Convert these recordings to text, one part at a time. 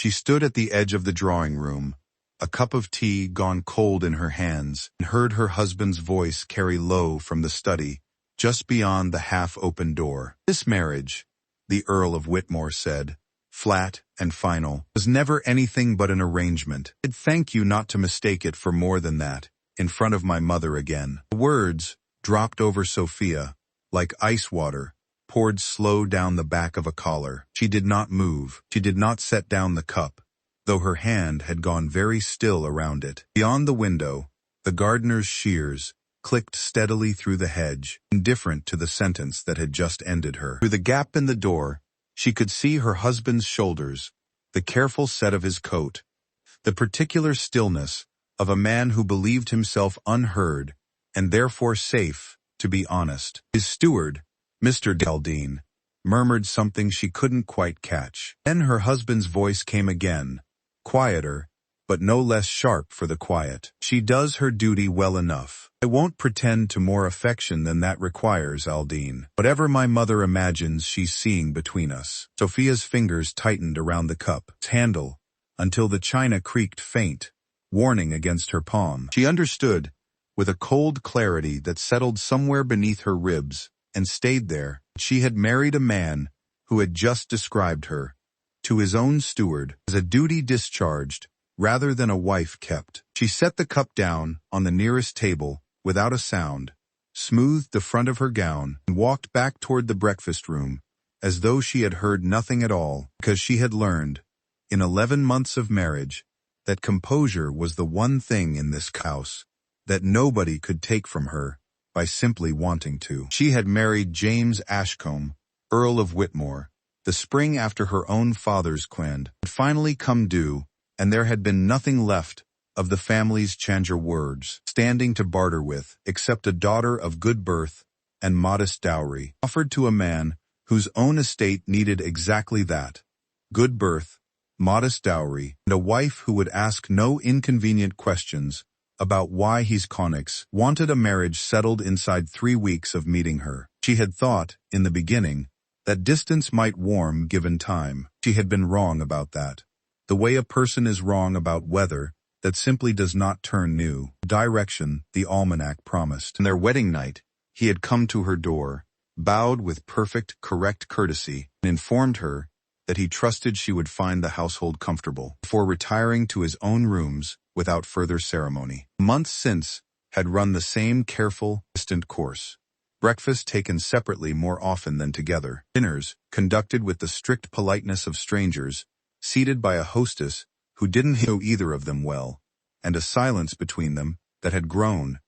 She stood at the edge of the drawing room, a cup of tea gone cold in her hands, and heard her husband's voice carry low from the study, just beyond the half-open door. "This marriage," the Earl of Whitmore said, flat and final, "was never anything but an arrangement. I'd thank you not to mistake it for more than that, in front of my mother again." The words dropped over Sophia, like ice water, poured slow down the back of a collar. She did not move. She did not set down the cup, though her hand had gone very still around it. Beyond the window, the gardener's shears clicked steadily through the hedge, indifferent to the sentence that had just ended her. Through the gap in the door, she could see her husband's shoulders, the careful set of his coat, the particular stillness of a man who believed himself unheard and therefore safe to be honest. His steward, Mr. Daldine, murmured something she couldn't quite catch. Then her husband's voice came again, quieter, but no less sharp for the quiet. "She does her duty well enough. I won't pretend to more affection than that requires, Aldine. Whatever my mother imagines she's seeing between us." Sophia's fingers tightened around the cup's handle until the china creaked faint, warning against her palm. She understood, with a cold clarity that settled somewhere beneath her ribs and stayed there. She had married a man who had just described her, to his own steward, as a duty discharged rather than a wife kept. She set the cup down on the nearest table without a sound, smoothed the front of her gown, and walked back toward the breakfast room as though she had heard nothing at all, because she had learned, in 11 months of marriage, that composure was the one thing in this house that nobody could take from her by simply wanting to. She had married James Ashcombe, Earl of Whitmore, the spring after her own father's quend had finally come due, and there had been nothing left of the family's changer words standing to barter with, except a daughter of good birth and modest dowry, offered to a man whose own estate needed exactly that: good birth, modest dowry, and a wife who would ask no inconvenient questions about why his conics wanted a marriage settled inside 3 weeks of meeting her. She had thought, in the beginning, that distance might warm given time. She had been wrong about that. The way a person is wrong about weather that simply does not turn new direction the almanac promised. On their wedding night, he had come to her door, bowed with perfect, correct courtesy, and informed her that he trusted she would find the household comfortable, before retiring to his own rooms without further ceremony. Months since had run the same careful, distant course. Breakfast taken separately more often than together. Dinners conducted with the strict politeness of strangers, seated by a hostess who didn't know either of them well, and a silence between them that had grown,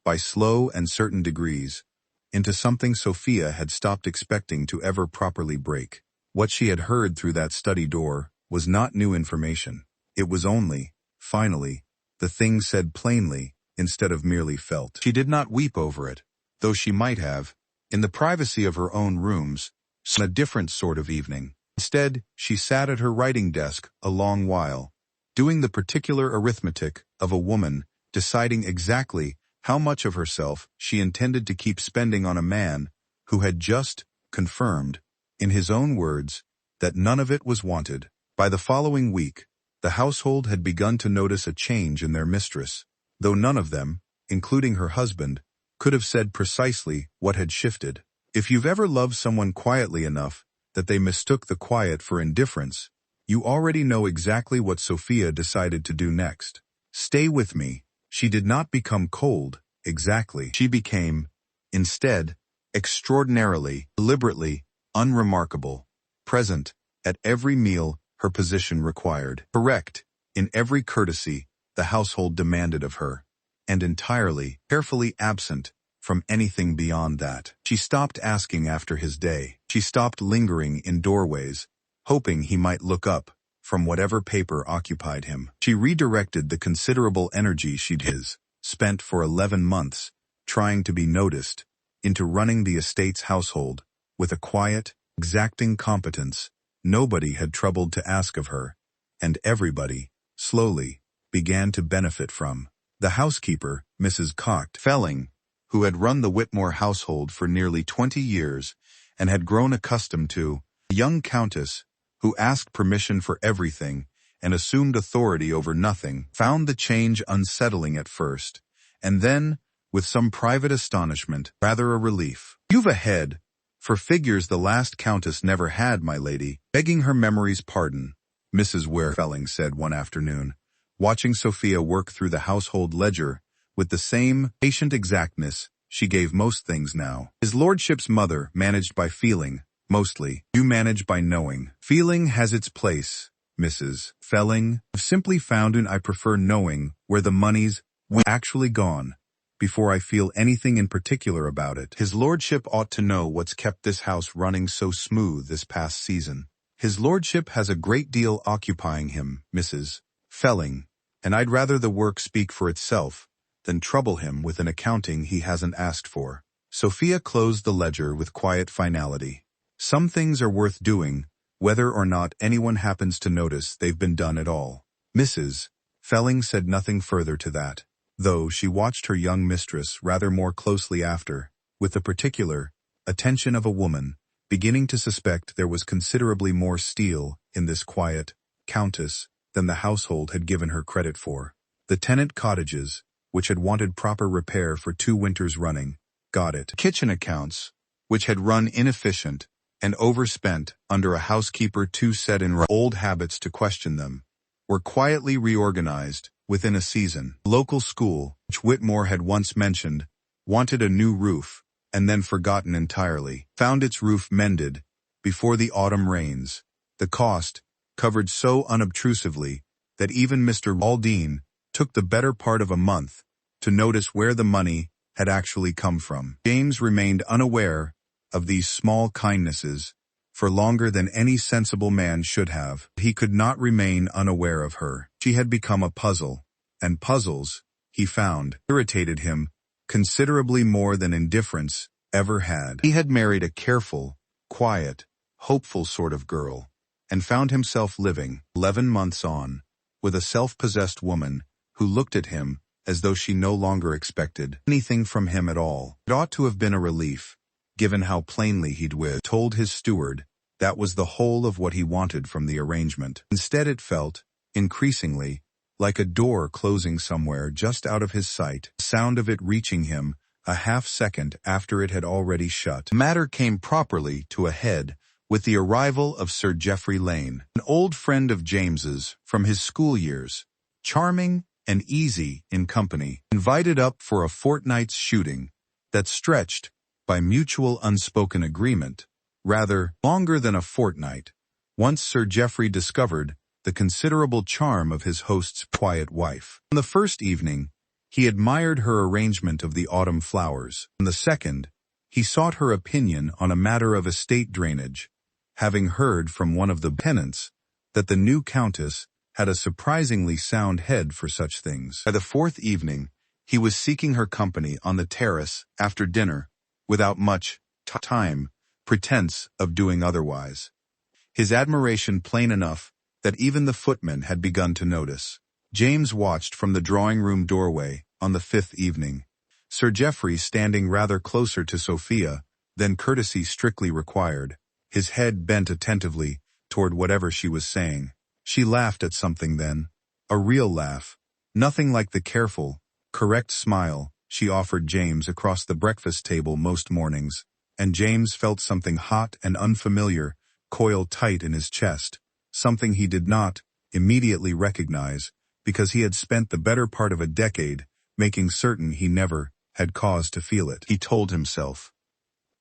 by slow and certain degrees, into something Sophia had stopped expecting to ever properly break. What she had heard through that study door was not new information. It was only, finally, the thing said plainly instead of merely felt. She did not weep over it, though she might have, in the privacy of her own rooms, on a different sort of evening. Instead, she sat at her writing desk a long while, doing the particular arithmetic of a woman deciding exactly how much of herself she intended to keep spending on a man who had just confirmed, in his own words, that none of it was wanted. By the following week, the household had begun to notice a change in their mistress, though none of them, including her husband, could have said precisely what had shifted. If you've ever loved someone quietly enough that they mistook the quiet for indifference, you already know exactly what Sophia decided to do next. Stay with me. She did not become cold, exactly. She became, instead, extraordinarily, deliberately, unremarkable, present at every meal her position required, correct in every courtesy the household demanded of her, and entirely, carefully absent from anything beyond that. She stopped asking after his day. She stopped lingering in doorways, hoping he might look up from whatever paper occupied him. She redirected the considerable energy she'd spent for 11 months trying to be noticed into running the estate's household with a quiet, exacting competence nobody had troubled to ask of her, and everybody, slowly, began to benefit from. The housekeeper, Mrs. Coct Felling, who had run the Whitmore household for nearly 20 years and had grown accustomed to, a young countess who asked permission for everything and assumed authority over nothing, found the change unsettling at first, and then, with some private astonishment, rather a relief. "You've a head for figures the last countess never had, my lady." Begging her memory's pardon, Mrs. Felling said one afternoon, watching Sophia work through the household ledger with the same patient exactness she gave most things now. His lordship's mother managed by feeling, mostly. You manage by knowing. Feeling has its place, Mrs. Felling. I've simply found I prefer knowing where the money's actually gone before I feel anything in particular about it. His lordship ought to know what's kept this house running so smooth this past season. His lordship has a great deal occupying him, Mrs. Felling, and I'd rather the work speak for itself than trouble him with an accounting he hasn't asked for. Sophia closed the ledger with quiet finality. Some things are worth doing, whether or not anyone happens to notice they've been done at all. Mrs. Felling said nothing further to that, though she watched her young mistress rather more closely after, with the particular attention of a woman, beginning to suspect there was considerably more steel in this quiet countess than the household had given her credit for. The tenant cottages, which had wanted proper repair for 2 winters running, got it. Kitchen accounts, which had run inefficient and overspent under a housekeeper too set in old habits to question them, were quietly reorganized within a season. Local school, which Whitmore had once mentioned, wanted a new roof, and then forgotten entirely, found its roof mended before the autumn rains, the cost covered so unobtrusively that even Mr. Aldine took the better part of a month to notice where the money had actually come from. James remained unaware of these small kindnesses for longer than any sensible man should have. He could not remain unaware of her. She had become a puzzle, and puzzles, he found, irritated him considerably more than indifference ever had. He had married a careful, quiet, hopeful sort of girl, and found himself living, 11 months on, with a self-possessed woman who looked at him as though she no longer expected anything from him at all. It ought to have been a relief, given how plainly he'd told his steward that was the whole of what he wanted from the arrangement. Instead it felt, increasingly, like a door closing somewhere just out of his sight, the sound of it reaching him a half-second after it had already shut. The matter came properly to a head with the arrival of Sir Geoffrey Lane, an old friend of James's from his school years, charming and easy in company, invited up for a fortnight's shooting that stretched, by mutual unspoken agreement, rather longer than a fortnight, once Sir Geoffrey discovered the considerable charm of his host's quiet wife. On the first evening, he admired her arrangement of the autumn flowers. On the second, he sought her opinion on a matter of estate drainage, having heard from one of the tenants that the new countess had a surprisingly sound head for such things. By the 4th evening, he was seeking her company on the terrace after dinner, without much pretense of doing otherwise. His admiration plain enough that even the footmen had begun to notice. James watched from the drawing-room doorway on the 5th evening, Sir Geoffrey standing rather closer to Sophia than courtesy strictly required, his head bent attentively toward whatever she was saying. She laughed at something then, a real laugh, nothing like the careful, correct smile she offered James across the breakfast table most mornings, and James felt something hot and unfamiliar coil tight in his chest, something he did not immediately recognize because he had spent the better part of a decade making certain he never had cause to feel it. He told himself,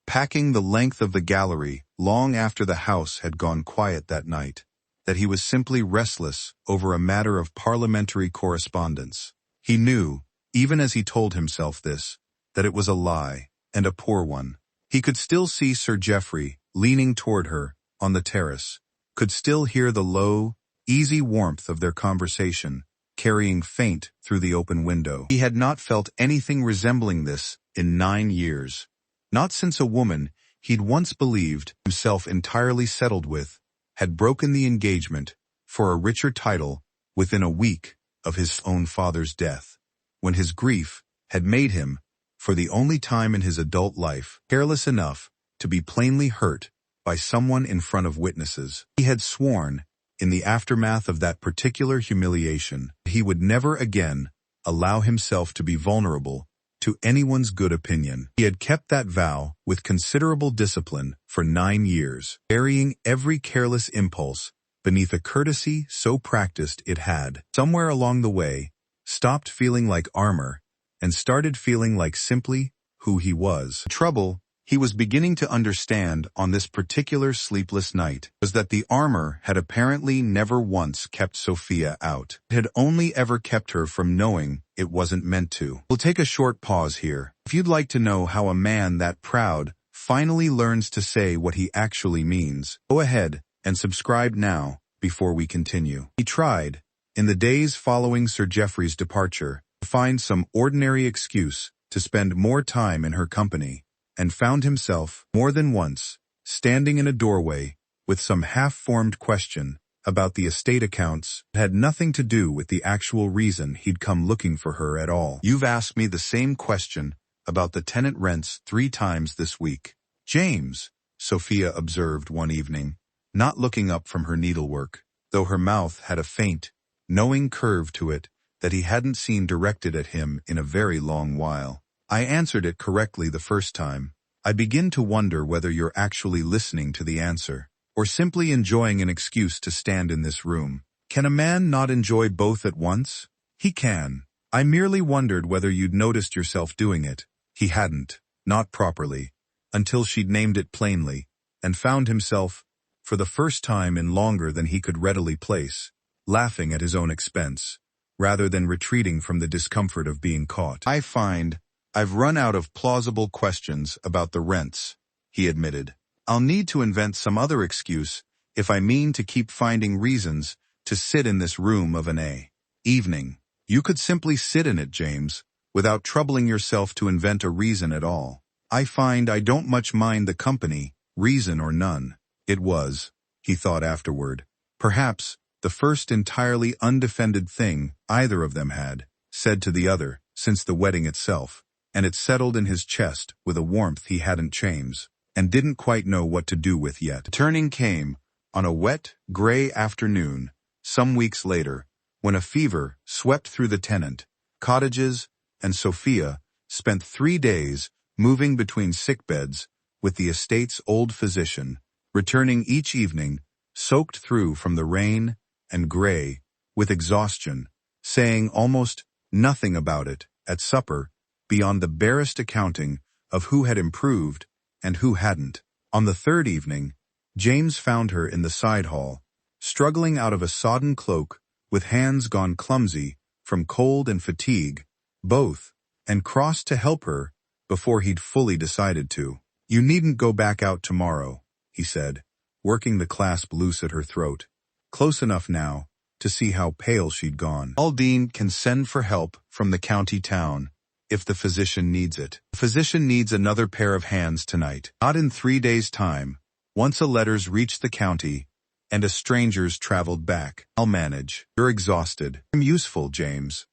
packing the length of the gallery long after the house had gone quiet that night, that he was simply restless over a matter of parliamentary correspondence. He knew, even as he told himself this, that it was a lie, and a poor one. He could still see Sir Geoffrey leaning toward her on the terrace, could still hear the low, easy warmth of their conversation carrying faint through the open window. He had not felt anything resembling this in 9 years, not since a woman he'd once believed himself entirely settled with had broken the engagement for a richer title within a week of his own father's death, when his grief had made him, for the only time in his adult life, careless enough to be plainly hurt by someone in front of witnesses. He had sworn, in the aftermath of that particular humiliation, he would never again allow himself to be vulnerable to anyone's good opinion. He had kept that vow with considerable discipline for 9 years, burying every careless impulse beneath a courtesy so practiced it had, somewhere along the way, stopped feeling like armor and started feeling like simply who he was. The trouble he was beginning to understand on this particular sleepless night was that the armor had apparently never once kept Sophia out. It had only ever kept her from knowing it wasn't meant to. We'll take a short pause here. If you'd like to know how a man that proud finally learns to say what he actually means, go ahead and subscribe now before we continue. He tried, in the days following Sir Geoffrey's departure, to find some ordinary excuse to spend more time in her company, and found himself, more than once, standing in a doorway with some half-formed question about the estate accounts that had nothing to do with the actual reason he'd come looking for her at all. You've asked me the same question about the tenant rents 3 times this week, James, Sophia observed one evening, not looking up from her needlework, though her mouth had a faint, knowing curve to it that he hadn't seen directed at him in a very long while. I answered it correctly the first time. I begin to wonder whether you're actually listening to the answer, or simply enjoying an excuse to stand in this room. Can a man not enjoy both at once? He can. I merely wondered whether you'd noticed yourself doing it. He hadn't, not properly, until she'd named it plainly, and found himself, for the first time in longer than he could readily place, laughing at his own expense, rather than retreating from the discomfort of being caught. I find I've run out of plausible questions about the rents, he admitted. I'll need to invent some other excuse if I mean to keep finding reasons to sit in this room of an evening. You could simply sit in it, James, without troubling yourself to invent a reason at all. I find I don't much mind the company, reason or none. It was, he thought afterward, perhaps the first entirely undefended thing either of them had said to the other since the wedding itself, and it settled in his chest with a warmth he hadn't James, and didn't quite know what to do with yet. The turning came on a wet, gray afternoon, some weeks later, when a fever swept through the tenant, cottages, and Sophia spent 3 days moving between sickbeds with the estate's old physician, returning each evening, soaked through from the rain and gray, with exhaustion, saying almost nothing about it at supper, beyond the barest accounting of who had improved and who hadn't. On the 3rd evening, James found her in the side hall, struggling out of a sodden cloak with hands gone clumsy from cold and fatigue, both, and crossed to help her before he'd fully decided to. You needn't go back out tomorrow, he said, working the clasp loose at her throat, close enough now to see how pale she'd gone. Aldine can send for help from the county town, if the physician needs it. The physician needs another pair of hands tonight. Not in 3 days' time, once a letter's reached the county, and a stranger's traveled back. I'll manage. You're exhausted. I'm useful, James.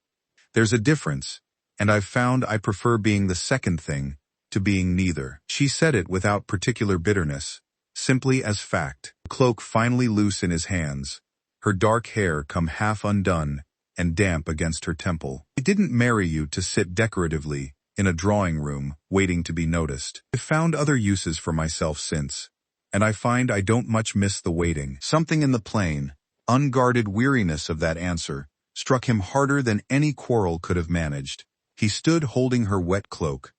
There's a difference, and I've found I prefer being the second thing to being neither. She said it without particular bitterness, simply as fact. The cloak finally loose in his hands, her dark hair come half undone and damp against her temple. I didn't marry you to sit decoratively in a drawing room, waiting to be noticed. I've found other uses for myself since, and I find I don't much miss the waiting. Something in the plain, unguarded weariness of that answer struck him harder than any quarrel could have managed. He stood holding her wet cloak,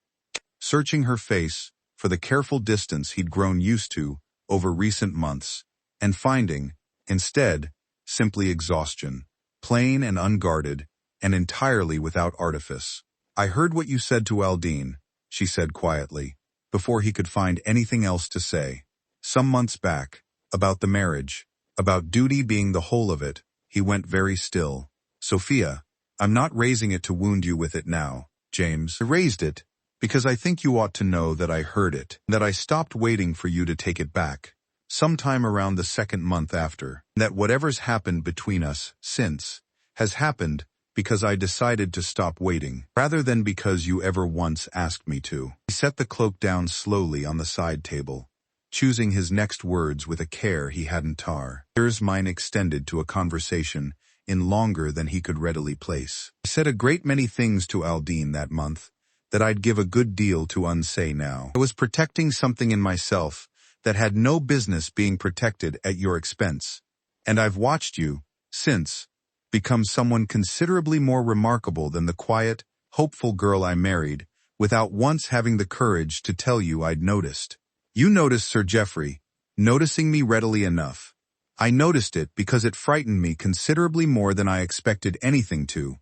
searching her face for the careful distance he'd grown used to over recent months, and finding, instead, simply exhaustion, plain and unguarded, and entirely without artifice. I heard what you said to Aldine, she said quietly, before he could find anything else to say. Some months back, about the marriage, about duty being the whole of it, he went very still. Sophia, I'm not raising it to wound you with it now, James. I raised it because I think you ought to know that I heard it, that I stopped waiting for you to take it back, sometime around the 2nd month after, that whatever's happened between us since has happened because I decided to stop waiting, rather than because you ever once asked me to. He set the cloak down slowly on the side table, choosing his next words with a care he hadn't tar. Here's mine extended to a conversation in longer than he could readily place. I said a great many things to Aldine that month that I'd give a good deal to unsay now. I was protecting something in myself that had no business being protected at your expense. And I've watched you, since, become someone considerably more remarkable than the quiet, hopeful girl I married, without once having the courage to tell you I'd noticed. You noticed, Sir Geoffrey, noticing me readily enough. I noticed it because it frightened me considerably more than I expected anything to,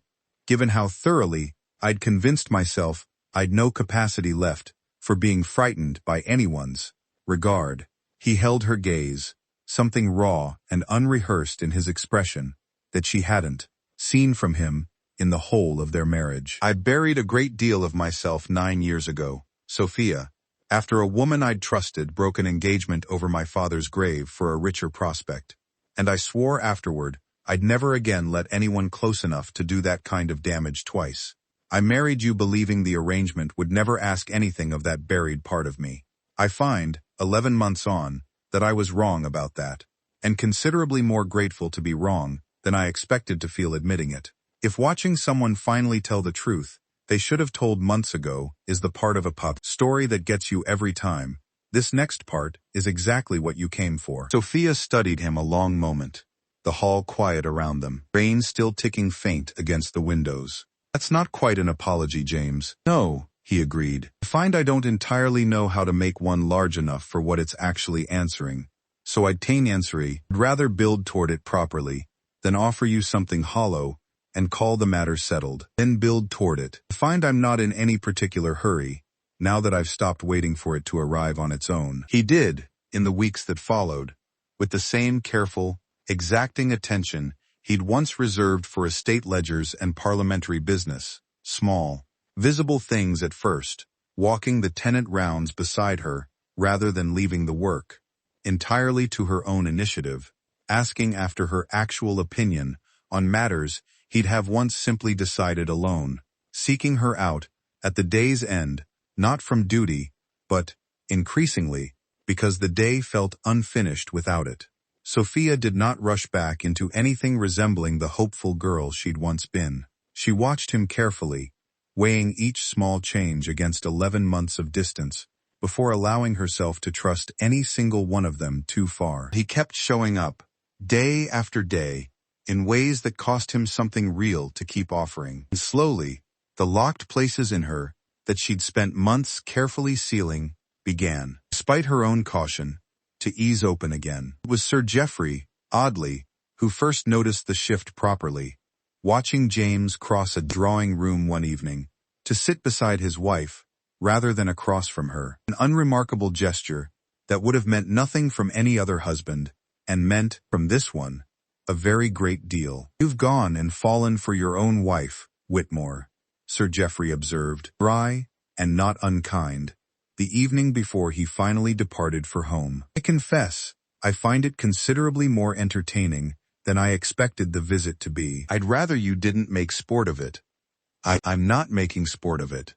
given how thoroughly I'd convinced myself I'd no capacity left for being frightened by anyone's regard. He held her gaze, something raw and unrehearsed in his expression that she hadn't seen from him in the whole of their marriage. I buried a great deal of myself 9 years ago, Sophia, after a woman I'd trusted broke an engagement over my father's grave for a richer prospect, and I swore afterward I'd never again let anyone close enough to do that kind of damage twice. I married you believing the arrangement would never ask anything of that buried part of me. I find, 11 months on, that I was wrong about that, and considerably more grateful to be wrong than I expected to feel admitting it. If watching someone finally tell the truth they should have told months ago is the part of a pup story that gets you every time, this next part is exactly what you came for. Sophia studied him a long moment, the hall quiet around them, rain still ticking faint against the windows. That's not quite an apology, James. No, he agreed. I find I don't entirely know how to make one large enough for what it's actually answering, so I'd rather build toward it properly than offer you something hollow and call the matter settled, then build toward it. I find I'm not in any particular hurry, now that I've stopped waiting for it to arrive on its own. He did, in the weeks that followed, with the same careful, exacting attention he'd once reserved for estate ledgers and parliamentary business, small, visible things at first, walking the tenant rounds beside her rather than leaving the work, entirely to her own initiative, asking after her actual opinion on matters he'd have once simply decided alone, seeking her out, at the day's end, not from duty, but, increasingly, because the day felt unfinished without it. Sophia did not rush back into anything resembling the hopeful girl she'd once been. She watched him carefully, weighing each small change against 11 months of distance, before allowing herself to trust any single one of them too far. He kept showing up, day after day, in ways that cost him something real to keep offering. And slowly, the locked places in her that she'd spent months carefully sealing began, despite her own caution, to ease open again. It was Sir Geoffrey, oddly, who first noticed the shift properly, watching James cross a drawing room one evening to sit beside his wife rather than across from her. An unremarkable gesture that would have meant nothing from any other husband, and meant, from this one, a very great deal. You've gone and fallen for your own wife, Whitmore, Sir Geoffrey observed, dry and not unkind, the evening before he finally departed for home. I confess, I find it considerably more entertaining than I expected the visit to be. I'd rather you didn't make sport of it. I'm not making sport of it.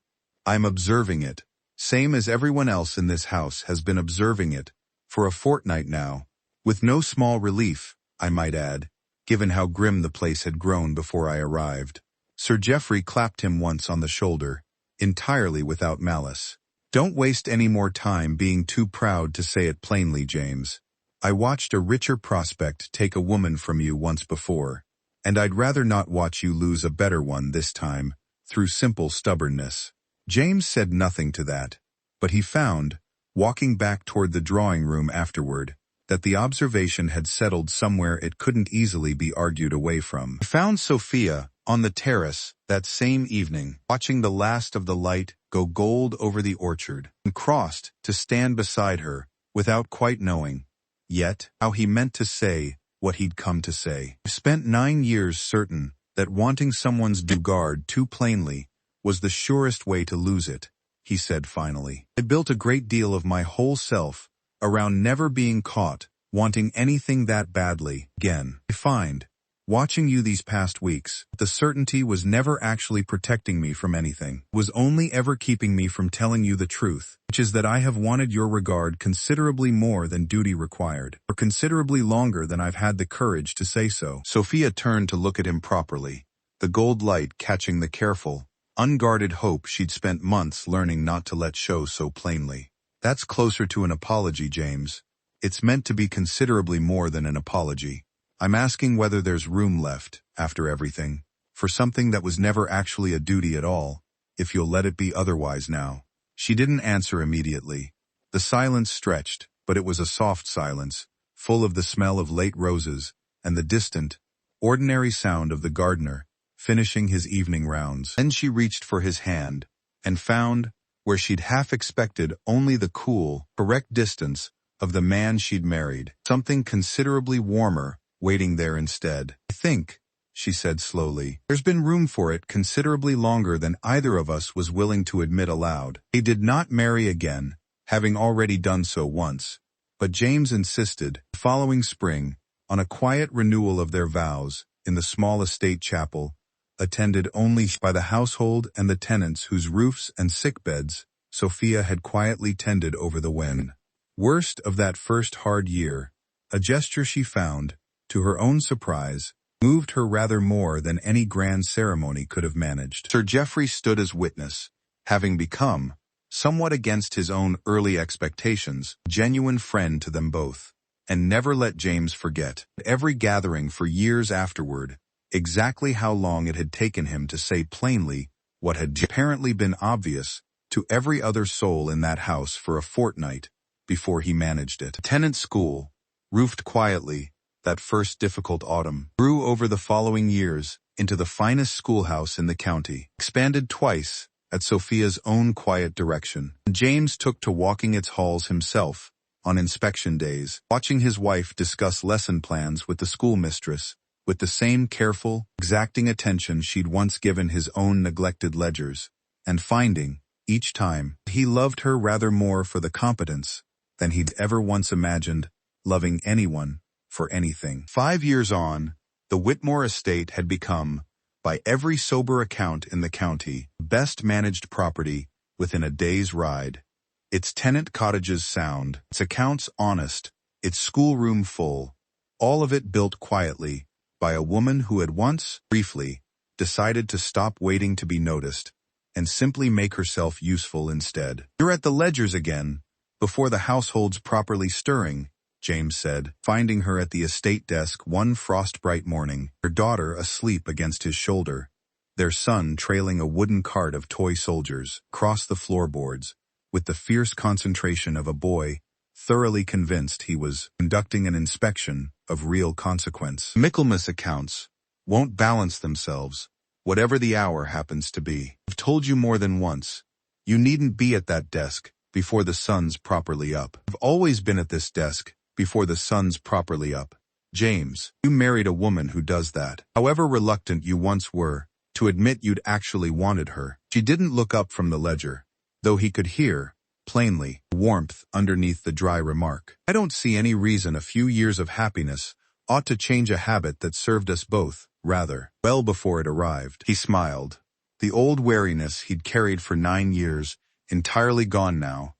I'm observing it, same as everyone else in this house has been observing it, for a fortnight now, with no small relief, I might add, given how grim the place had grown before I arrived. Sir Geoffrey clapped him once on the shoulder, entirely without malice. Don't waste any more time being too proud to say it plainly, James. I watched a richer prospect take a woman from you once before, and I'd rather not watch you lose a better one this time, through simple stubbornness. James said nothing to that, but he found, walking back toward the drawing room afterward, that the observation had settled somewhere it couldn't easily be argued away from. He found Sophia on the terrace that same evening, watching the last of the light go gold over the orchard, and crossed to stand beside her, without quite knowing, yet, how he meant to say what he'd come to say. I've spent 9 years certain that wanting someone's regard too plainly was the surest way to lose it, he said finally. I built a great deal of my whole self around never being caught wanting anything that badly again. I find, Watching you these past weeks, the certainty was never actually protecting me from anything. It was only ever keeping me from telling you the truth, which is that I have wanted your regard considerably more than duty required, or considerably longer than I've had the courage to say so. Sophia turned to look at him properly, the gold light catching the careful, unguarded hope she'd spent months learning not to let show so plainly. That's closer to an apology, James. It's meant to be considerably more than an apology. I'm asking whether there's room left, after everything, for something that was never actually a duty at all, if you'll let it be otherwise now. She didn't answer immediately. The silence stretched, but it was a soft silence, full of the smell of late roses and the distant, ordinary sound of the gardener finishing his evening rounds. Then she reached for his hand and found, where she'd half expected only the cool, correct distance of the man she'd married, something considerably warmer waiting there instead. I think, she said slowly, there's been room for it considerably longer than either of us was willing to admit aloud. They did not marry again, having already done so once, but James insisted, the following spring, on a quiet renewal of their vows in the small estate chapel, attended only by the household and the tenants whose roofs and sickbeds Sophia had quietly tended over the wind. Worst of that first hard year, a gesture she found, to her own surprise, moved her rather more than any grand ceremony could have managed. Sir Geoffrey stood as witness, having become, somewhat against his own early expectations, a genuine friend to them both, and never let James forget, at every gathering for years afterward, exactly how long it had taken him to say plainly what had apparently been obvious to every other soul in that house for a fortnight before he managed it. The tenant school, roofed quietly, that first difficult autumn, grew over the following years into the finest schoolhouse in the county, expanded twice at Sophia's own quiet direction. James took to walking its halls himself on inspection days, watching his wife discuss lesson plans with the schoolmistress with the same careful, exacting attention she'd once given his own neglected ledgers, and finding, each time, he loved her rather more for the competence than he'd ever once imagined loving anyone for anything. 5 years on, the Whitmore estate had become, by every sober account in the county, best managed property within a day's ride. Its tenant cottages sound, its accounts honest, its schoolroom full, all of it built quietly by a woman who had once, briefly, decided to stop waiting to be noticed and simply make herself useful instead. You're at the ledgers again, before the household's properly stirring, James said, finding her at the estate desk one frost-bright morning, her daughter asleep against his shoulder, their son trailing a wooden cart of toy soldiers across the floorboards, with the fierce concentration of a boy thoroughly convinced he was conducting an inspection of real consequence. Michaelmas accounts won't balance themselves, whatever the hour happens to be. I've told you more than once, you needn't be at that desk before the sun's properly up. I've always been at this desk before the sun's properly up. James, you married a woman who does that. However reluctant you once were to admit you'd actually wanted her. She didn't look up from the ledger, though he could hear, plainly, warmth underneath the dry remark. I don't see any reason a few years of happiness ought to change a habit that served us both, rather, well before it arrived. He smiled, the old wariness he'd carried for 9 years entirely gone now,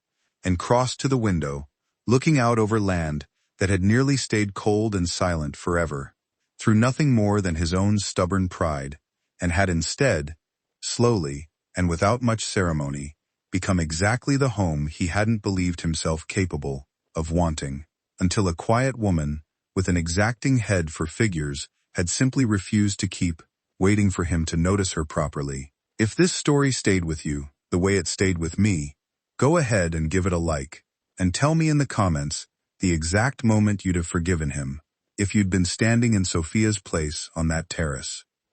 and crossed to the window, looking out over land that had nearly stayed cold and silent forever, through nothing more than his own stubborn pride, and had instead, slowly, and without much ceremony, become exactly the home he hadn't believed himself capable of wanting, until a quiet woman, with an exacting head for figures, had simply refused to keep waiting for him to notice her properly. If this story stayed with you, the way it stayed with me, go ahead and give it a like, and tell me in the comments the exact moment you'd have forgiven him, if you'd been standing in Sophia's place on that terrace.